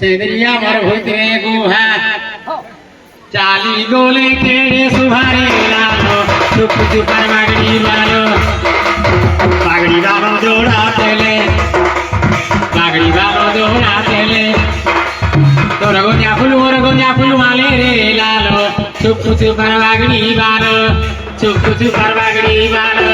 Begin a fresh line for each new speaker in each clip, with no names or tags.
सेंद्रिया मर भूतरे गुहा चाली गोले तेरे सुभारे लालो चुप चुपर मागड़ी लालो मागड़ी बाबा जोड़ा तेले मागड़ी बाबा जोड़ा तेले तोर गोन्या फुल माले रे लालो चुप चुपर मागड़ी बालो चुप चुपर मागड़ी बालो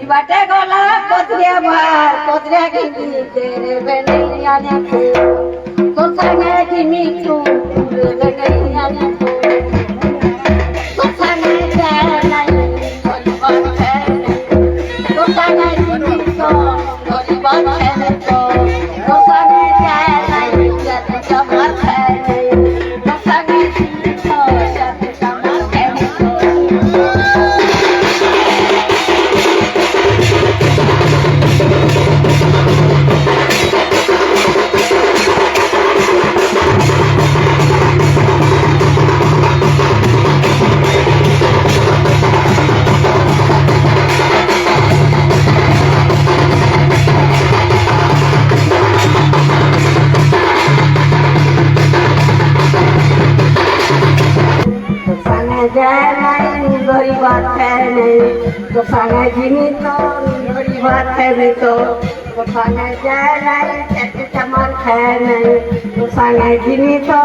बाटे गोला कोतरिया की तेरे बनैया ने तो संगे की मीठू बनैया ने तो संगे जाना कोई बात है तो संगे की मीठू कोई बात है तो संगे जाना जब कमर है तो संगे की मीठू जब कमर है बड़ी बात है नहीं तो संगे जिनी तो बड़ी बात है नहीं तो संगे जाए नहीं चमक है नहीं तो संगे जिनी तो